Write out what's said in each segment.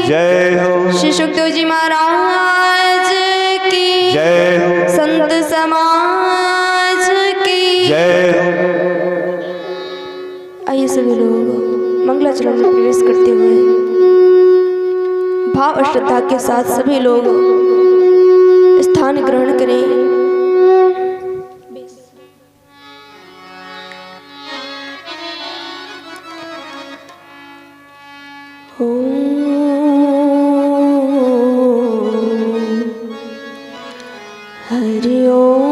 जय हो। श्री सुखदेव जी महाराज की जय हो। संत समाज की जय हो। आइए सभी लोग मंगलाचरण में प्रवेश करते हुए भाव और श्रद्धा के साथ सभी लोग स्थान ग्रहण करें। हरि ओम।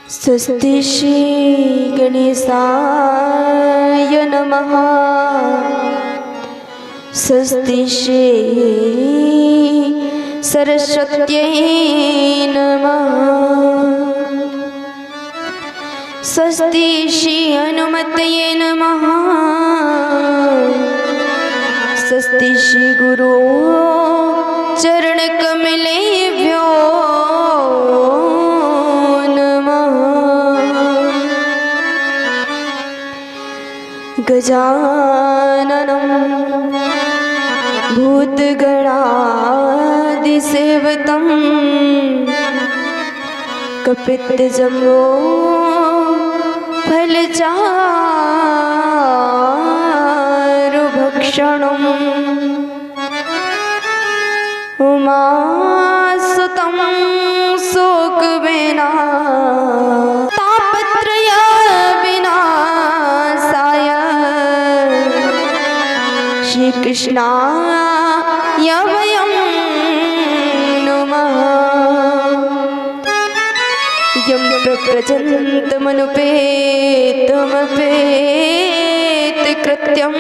स्वस्ति श्री गणेशाय नमः। स्वस्ति श्री सरस्वत्यै नमः। स्वस्ति श्री हनुमतये नमः। स्वस्ति श्री गुरु चरण कमलेभ्यो गजाननं भूतगणादिसेवितं कपित्तजम्बो फलचारुभक्षणम् उमासुतं शोकविना श्री कृष्णाय वयं नमः। यं प्रव्रजन्तमनुपेतमपेतकृत्यं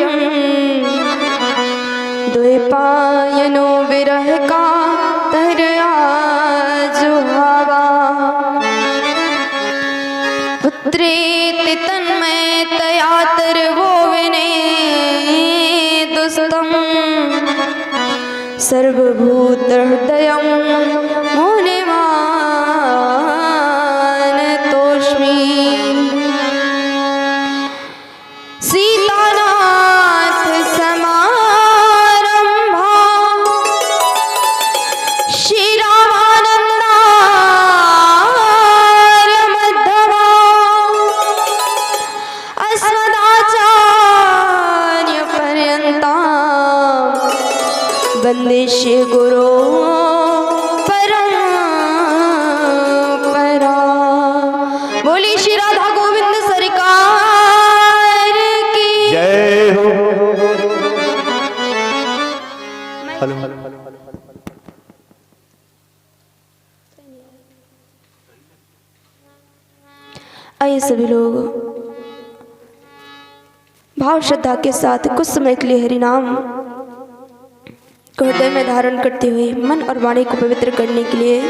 द्वैपायनो विरह कातरया जुहावा। पुत्रेति तन्मयतया तर्वो विनेदुस्तं सर्वभूतहृदयं मुनिमानतोऽस्मि। सीतानाथ समारम्भा श्रीरामानन्दार्य मध्यमा अस्मदाचार्यपर्यन्ता वन्दे श्री गुरो परम्परा। बोली श्री राधा गोविंद सरकार की जय हो। आइए सभी लोग भाव श्रद्धा के साथ कुछ समय के लिए हरि नाम को हृदय में धारण करते हुए मन और वाणी को पवित्र करने के लिए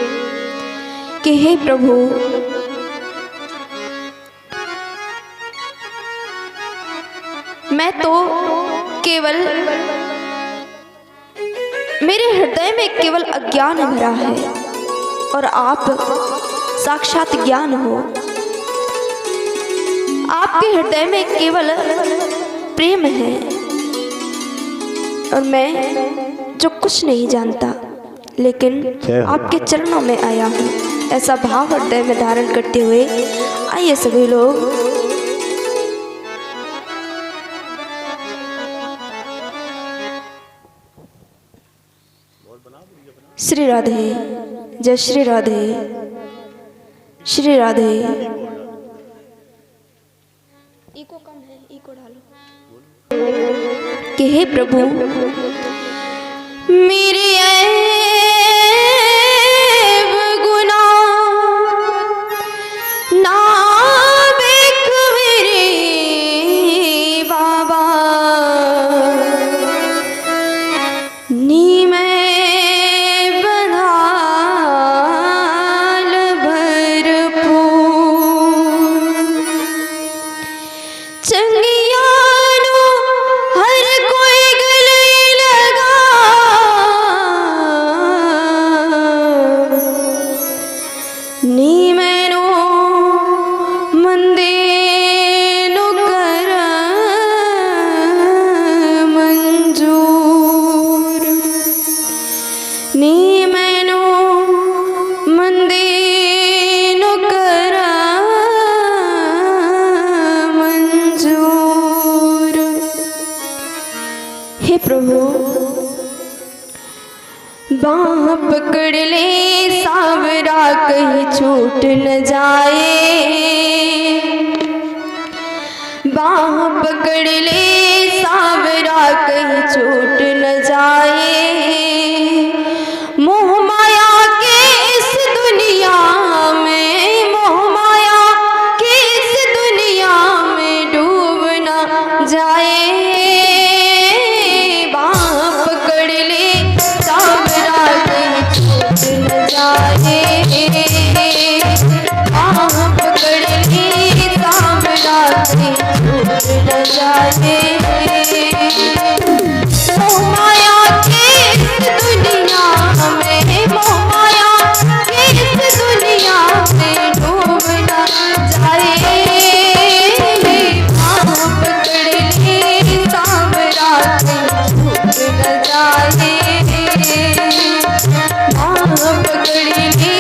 कि हे प्रभु मैं तो केवल मेरे हृदय में केवल अज्ञान भरा है और आप साक्षात ज्ञान हो। आपके हृदय में केवल प्रेम है और मैं जो कुछ नहीं जानता लेकिन आपके चरणों में आया हूँ, ऐसा भाव हृदय में धारण करते हुए आइए सभी लोग श्री राधे जय श्री राधे श्री राधे। इको कम है, इको डालो। कि हे प्रभु मेरे ऐब गुनाह ना देख मेरे बाबा नी मैं बंधाल भर छूट न जाए, बाह पकड़ ले सावरा कहीं छूट न जाए। मोह माया के इस दुनिया में, मोह माया के इस दुनिया में डूब न जाए, बाह पकड़ ले सावरा कहीं छूट न जाए, बाह पकड़ ले सावरा कहीं छूट न जाए। मोह माया के इस दुनिया में, मोह माया के इस दुनिया में डूब न जाए, बाह पकड़ ले सावरा कहीं छूट न जाए, बाह पकड़ ले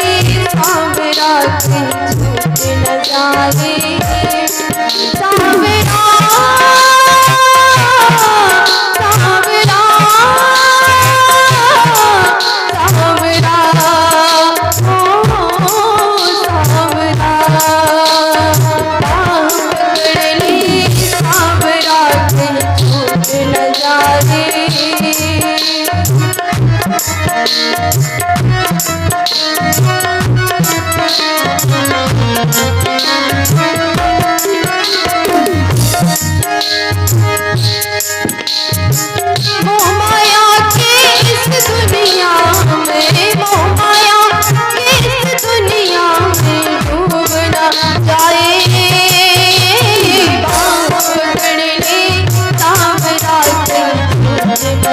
सावरा कहीं छूट न जाए। सावरा सावरा सावरा ओ सावरा, बाह पकड़ ले सावरा कहीं छूट न जाए। मोह माया के इस दुनिया में, मोह माया के इस दुनिया में डूब न जाए, बाह पकड़ ले सावरा कहीं छूट न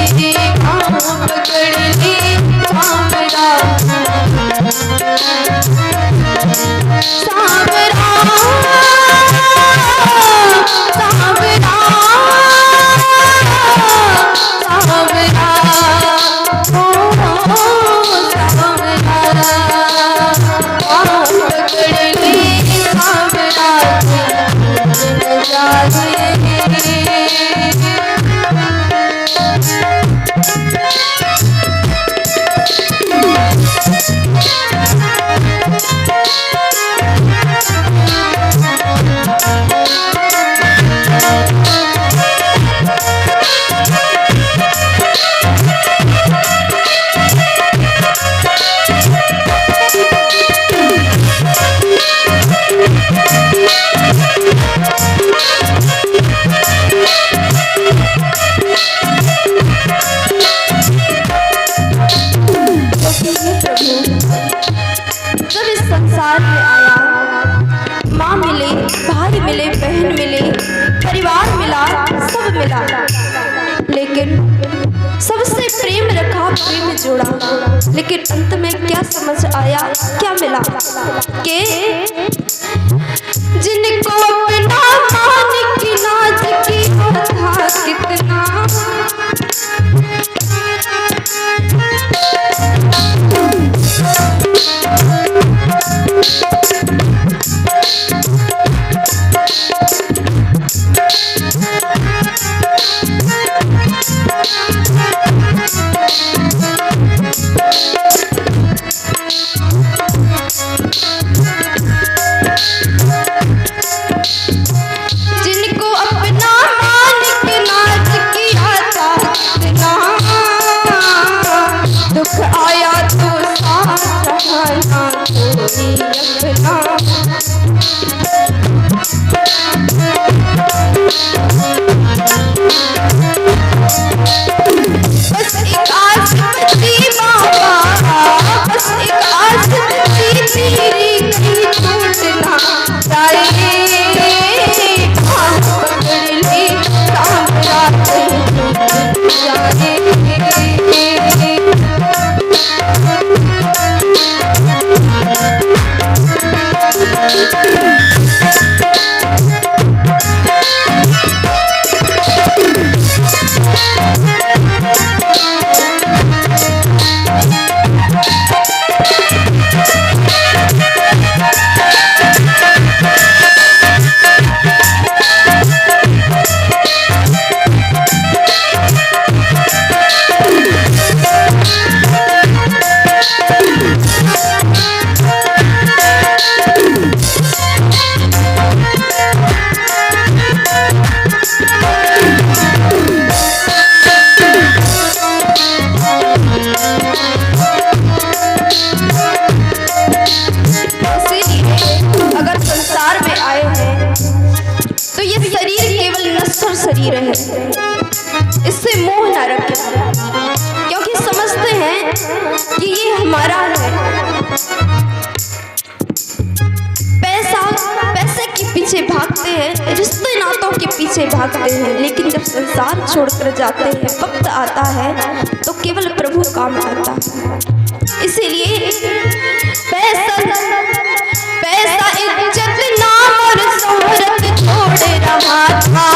जाए, बाह पकड़ ले सावरा सावरा सावरा सावरा ओ सावरा, बाह पकड़ ले सावरा कहीं छूट न जाए। जब इस संसार में आया, माँ मिले, भाई मिले, बहन मिले, परिवार मिला, सब मिला, लेकिन सबसे प्रेम रखा, प्रेम जोड़ा, लेकिन अंत में क्या समझ आया, क्या मिला कि जिनको अपना मान की नाज किया था कितना, जिनको अपना मालिक नाज किया था कितना, दुख आया तो साथ रहना कोई अपना, बस एक आस थी बाबा, बस एक आस थी तेरी कहीं छूट ना जाए, बाह पकड़ ले सावरा कहीं छूट न जाए। ही रहे, इससे मोह न रखें, क्योंकि समझते हैं कि ये हमारा है। पैसे के पीछे भागते हैं, रिश्ते नातों के पीछे भागते हैं, लेकिन जब संसार छोड़कर जाते हैं, वक्त आता है तो केवल प्रभु काम आता है। इसीलिए पैसा इज्जत नाम और शोहरत छोड़ रहा था,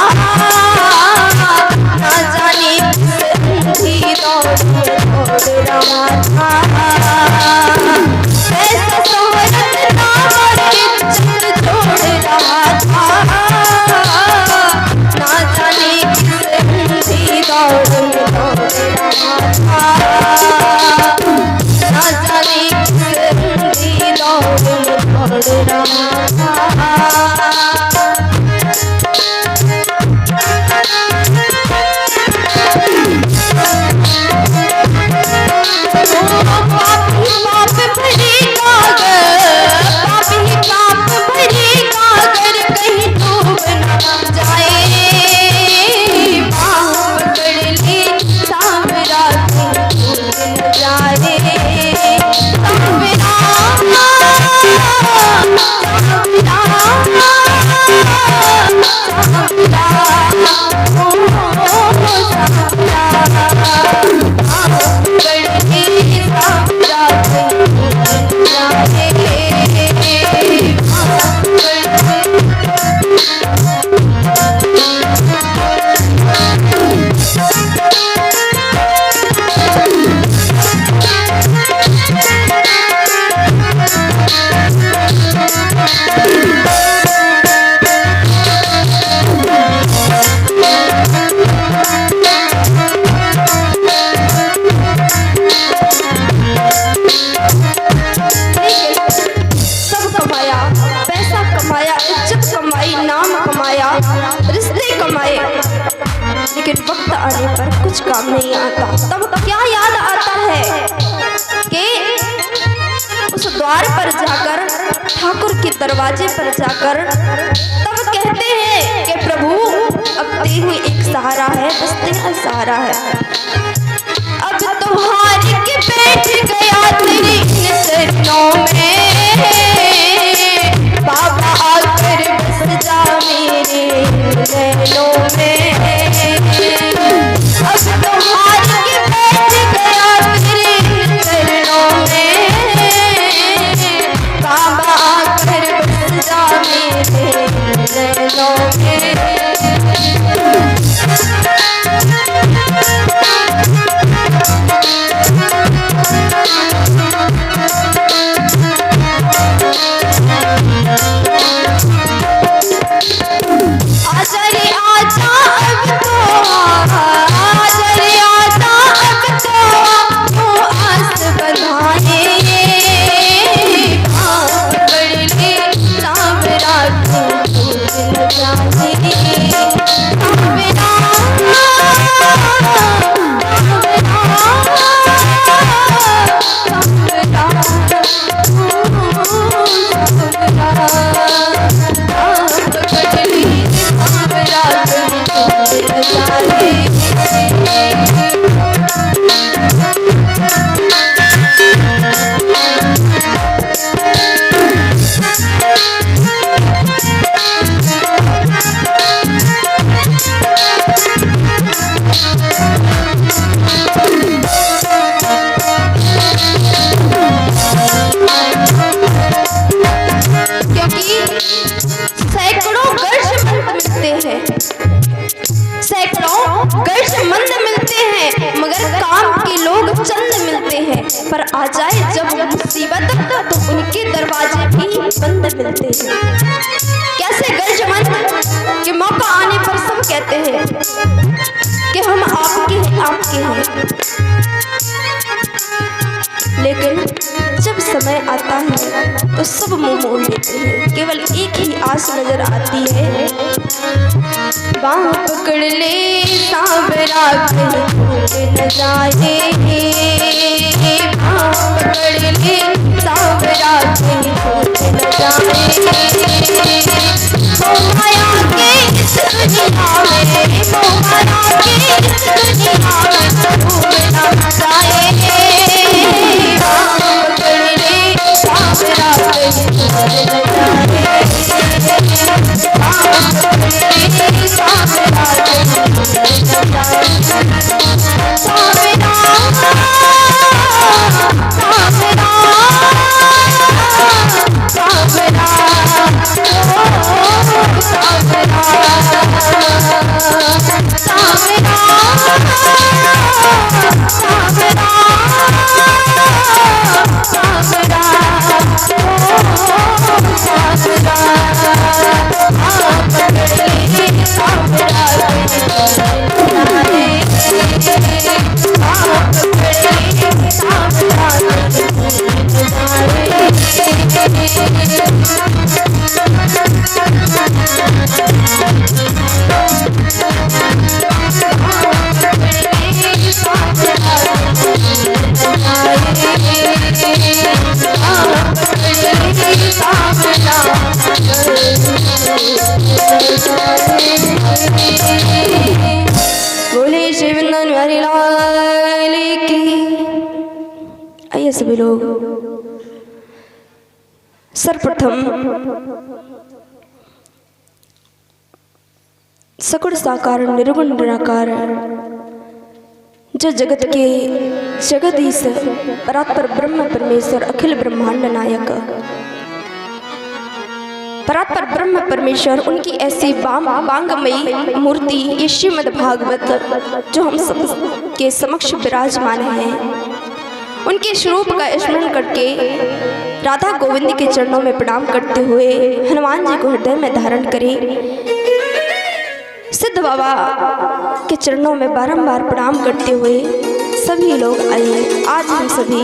ना जाने किस अंधी दौड़ छोड़ रहा था। पैसा शोहरत नाम और इज्जत छोड़ रहा था, ना जाने किस अंधी दौड़ छोड़ रहा था, ना जाने किस अंधी दौड़ छोड़ रहा था। लेकिन वक्त आने पर कुछ काम नहीं आता। तब क्या याद आता है कि उस द्वार पर जाकर, ठाकुर के दरवाजे पर जाकर तब कहते हैं कि प्रभु अब तेरे एक सहारा है, बस तेरा सहारा है। अब तुम्हारे के बैठ गया तेरे चरणों में, बाबा आकर बस जा मेरे नैनों में। अब तुम्हारे के बैठ गया तेरे चरणों में, बाबा आकर बस जा मेरे नैनों में। पर आ जाए जब मुसीबत तो उनके दरवाजे भी बंद मिलते हैं। कैसे गर्जमंद कि मौका आने पर सब कहते हैं कि हम आपके हैं, आपके हैं, लेकिन जब समय आता है तो सब मुंह मोड़ लेते हैं। केवल एक ही आस नजर आती है, बाह पकड़ ले सांवरा कहीं न जाए, बाह पकड़ ले सांवरा कहीं न जाए। माया के इस दुनिया में बोले श्री वृंदावन बिहारी लाल की। आइए सभी लोग सर्वप्रथम सगुण साकार निर्गुण निराकार जो जगत के जगदीश परात्पर ब्रह्म परमेश्वर अखिल ब्रह्मांड नायक परात्पर ब्रह्म परमेश्वर उनकी ऐसी बांगमयी मूर्ति ये श्रीमद् भागवत जो हम सब के समक्ष विराजमान है, उनके स्वरूप का स्मरण करके राधा गोविंद के चरणों में प्रणाम करते हुए हनुमान जी को हृदय में धारण करें, सिद्ध बाबा के चरणों में बारंबार प्रणाम करते हुए सभी लोग आइए। आज हम सभी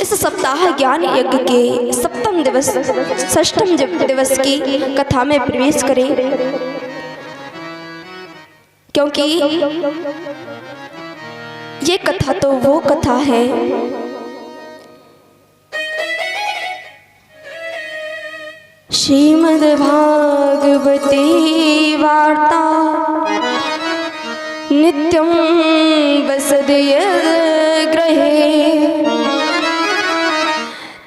इस सप्ताह ज्ञान यज्ञ के सप्तम दिवस षष्ठम दिवस की कथा में प्रवेश करें, क्योंकि ये कथा तो वो कथा है श्रीमद् भागवते वार्ता नित्यं वसदय गृहे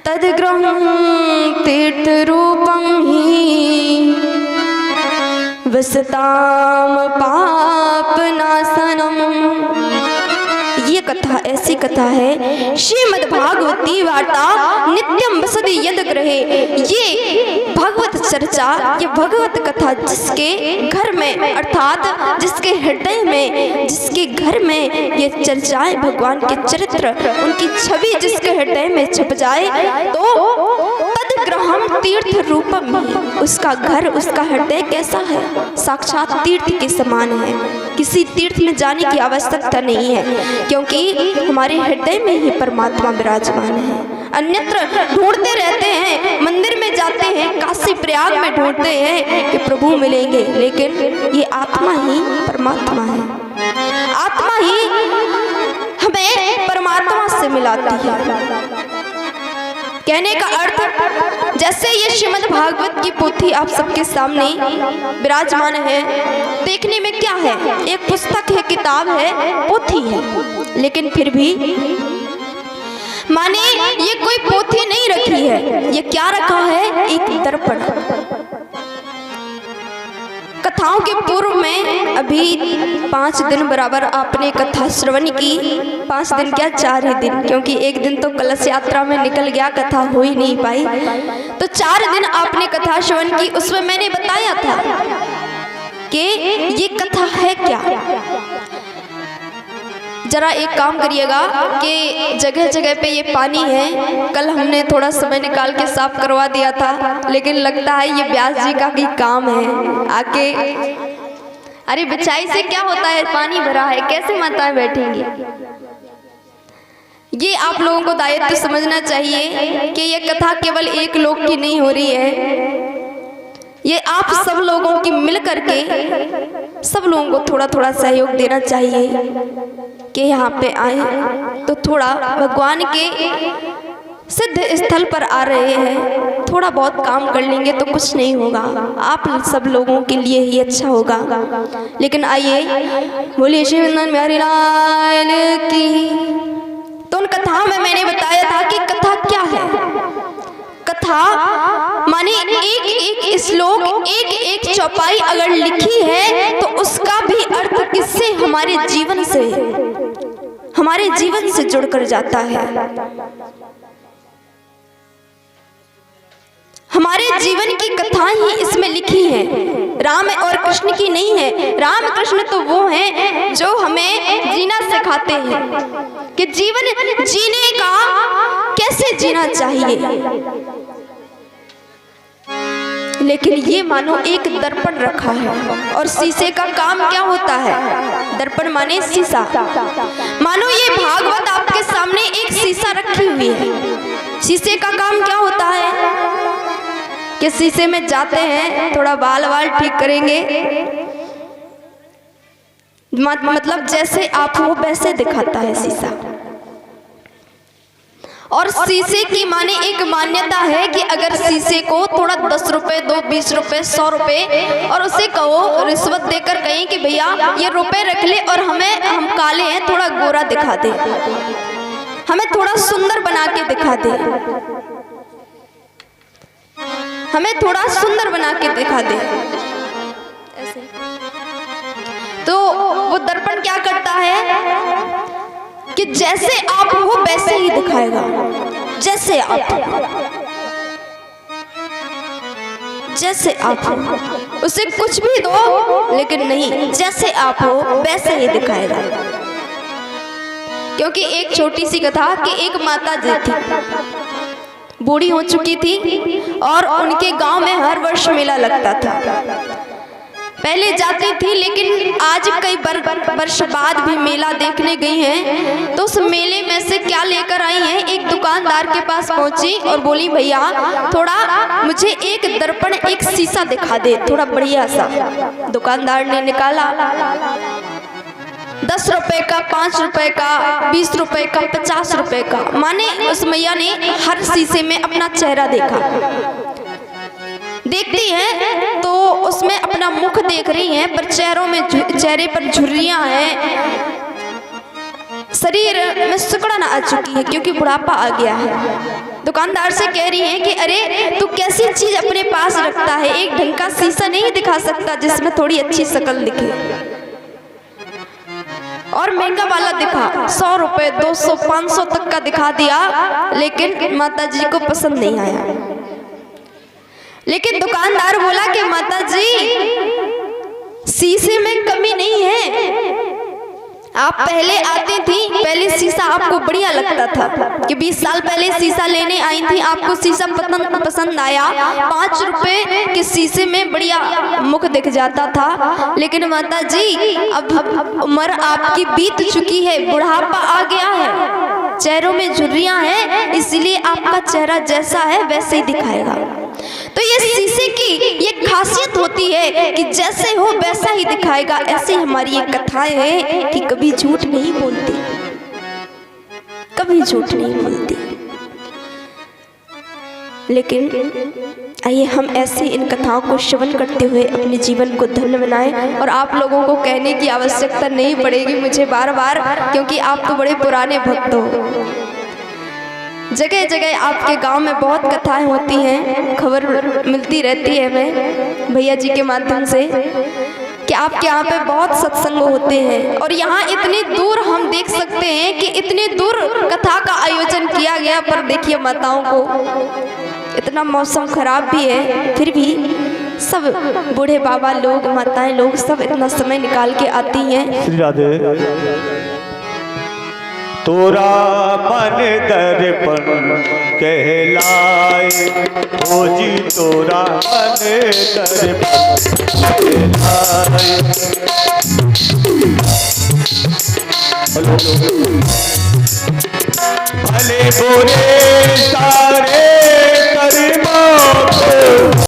तद्गृहं तीर्थरूपं हि वसतां पापनाशनम्। ये कथा ऐसी कथा है श्रीमद् भागवती वार्ता नित्यम वसति यद गृहे। ये भागवत चर्चा, ये भगवत कथा जिसके घर में अर्थात जिसके हृदय में, जिसके घर में ये चर्चाएं भगवान के चरित्र उनकी छवि जिसके हृदय में छप जाए तो तद्गृहं तीर्थ रूपम, उसका घर उसका हृदय कैसा है? साक्षात तीर्थ के समान है। किसी तीर्थ में जाने की आवश्यकता नहीं है, क्योंकि हमारे हृदय में ही परमात्मा विराजमान है। अन्यत्र ढूंढते रहते हैं, मंदिर में जाते हैं, काशी प्रयाग में ढूंढते हैं कि प्रभु मिलेंगे, लेकिन ये आत्मा ही परमात्मा है। आत्मा ही हमें परमात्मा से मिलाती है। कहने का अर्थ जैसे ये श्रीमद् भागवत की पोथी आप सबके सामने विराजमान है, देखने में क्या है? एक पुस्तक है, किताब है, पोथी है, लेकिन फिर भी माने ये कोई पोथी नहीं रखी है। ये क्या रखा है? एक दर्पण। कथाओं के पूर्व में अभी 5 दिन बराबर आपने कथा श्रवण की। 5 दिन क्या, 4 ही दिन, क्योंकि एक दिन तो कलश यात्रा में निकल गया, कथा हो ही नहीं पाई। तो 4 दिन आपने कथा श्रवण की। उसमें मैंने बताया था कि ये कथा है क्या। जरा एक काम करिएगा कि जगह जगह पे ये पानी है, कल हमने थोड़ा समय निकाल के साफ करवा दिया था, लेकिन लगता है ये व्यास जी का भी काम है आके। अरे बिछाई से क्या होता है, पानी भरा है, कैसे माताएं बैठेंगी? ये आप लोगों को दायित्व समझना चाहिए कि ये कथा केवल एक लोग की नहीं हो रही है, ये आप सब लोगों की मिल करके सब लोगों को थोड़ा थोड़ा सहयोग देना चाहिए कि यहाँ पे आए तो थोड़ा भगवान के सिद्ध स्थल पर आ रहे हैं, थोड़ा बहुत काम कर लेंगे तो कुछ नहीं होगा, आप सब लोगों के लिए ही अच्छा होगा। लेकिन आइए, बोलिए श्री वृंदावन बिहारी लाल की। तो उन कथाओं में मैंने बताया था कि कथा क्या है। कथा एक एक चौपाई अगर लिखी है तो उसका भी अर्थ किससे, हमारे जीवन से जुड़कर जाता है। हमारे जीवन की कथाएं ही इसमें लिखी हैं, राम और कृष्ण की नहीं है। राम कृष्ण तो वो हैं जो हमें जीना सिखाते हैं कि जीवन जीने का कैसे जीना चाहिए। लेकिन ये मानो एक दर्पण रखा है, और शीशे का काम क्या होता है? दर्पण माने शीशा। मानो ये भागवत आपके सामने एक शीशा रखी हुई है। शीशे का काम क्या होता है कि शीशे में जाते हैं, थोड़ा बाल ठीक करेंगे, मतलब जैसे आप हो वैसे दिखाता है शीशा। और शीशे की माने एक मान्यता है कि अगर शीशे को थोड़ा 10 रुपए दो, 20 रुपए, 100 रुपए, और उसे कहो रिश्वत देकर कहें कि भैया ये रुपए रख ले और हम काले हैं, थोड़ा गोरा दिखा दे, हमें थोड़ा सुंदर बना के दिखा दे, हमें थोड़ा सुंदर बना के दिखा दे, तो वो दर्पण क्या करता है कि जैसे आप हो वैसे ही दिखाएगा। जैसे आप हो, उसे कुछ भी दो लेकिन नहीं, जैसे आप हो वैसे ही दिखाएगा। क्योंकि एक छोटी सी कथा कि एक माता जी थी, बूढ़ी हो चुकी थी, और उनके गांव में हर वर्ष मेला लगता था। पहले जाती थी, लेकिन आज कई वर्ष बाद भी मेला देखने गई हैं, तो उस मेले में से क्या लेकर आई हैं, एक दुकानदार के पास पहुंची और बोली, भैया थोड़ा मुझे एक दर्पण, एक शीशा दिखा दे, थोड़ा बढ़िया सा। दुकानदार ने निकाला, 10 रुपए का, 5 रुपए का, 20 रुपए का, 50 रुपए का, माने उस मैया ने हर शीशे में अपना चेहरा देखा। देखती हैं तो उसमें अपना मुख देख रही हैं, पर चेहरे पर झुर्रियां हैं, शरीर में सिकुड़न आ चुकी है क्योंकि बुढ़ापा आ गया है। दुकानदार से कह रही हैं कि अरे तू कैसी चीज अपने पास रखता है, एक ढंग का शीशा नहीं दिखा सकता जिसमें थोड़ी अच्छी शक्ल दिखे? और महंगा वाला दिखा, 100 रुपए, 200, 500 तक का दिखा दिया, लेकिन माता जी को पसंद नहीं आया। लेकिन दुकानदार बोला कि माता जी शीशे में कमी नहीं है, आप पहले आती थी, पहले शीशा आपको बढ़िया लगता था कि 20 साल पहले शीशा लेने आई थी, आपको शीशा पसंद आया, 5 रुपए के शीशे में बढ़िया मुख दिख जाता था। लेकिन माता जी अब उम्र आपकी बीत चुकी है, बुढ़ापा आ गया है, चेहरों में झुर्रियां हैं, इसलिए आपका चेहरा जैसा है वैसे ही दिखाएगा। तो ये शीशे की ये खासियत होती है कि जैसे हो वैसा ही दिखाएगा। ऐसे हमारी ये कथाएं हैं कि कभी झूठ नहीं बोलती, कभी झूठ नहीं बोलती। लेकिन आइए हम ऐसे इन कथाओं को श्रवण करते हुए अपने जीवन को धन्य बनाएं। और आप लोगों को कहने की आवश्यकता नहीं पड़ेगी मुझे बार बार, क्योंकि आप तो बड़े पुराने भक्त हो। जगह जगह आपके गांव में बहुत कथाएं होती हैं, खबर मिलती रहती है हमें भैया जी के माध्यम से कि आपके यहाँ पे बहुत सत्संग होते हैं। और यहाँ इतनी दूर हम देख सकते हैं कि इतनी दूर कथा का आयोजन किया गया, पर देखिए माताओं को, इतना मौसम खराब भी है फिर भी सब बूढ़े बाबा लोग, माताएं लोग सब इतना समय निकाल के आती हैं। श्री राधे। तोरा मन दर्पण कहलाए, ओ जी तोरा मन दर्पण कहलाए। भले बुरे सा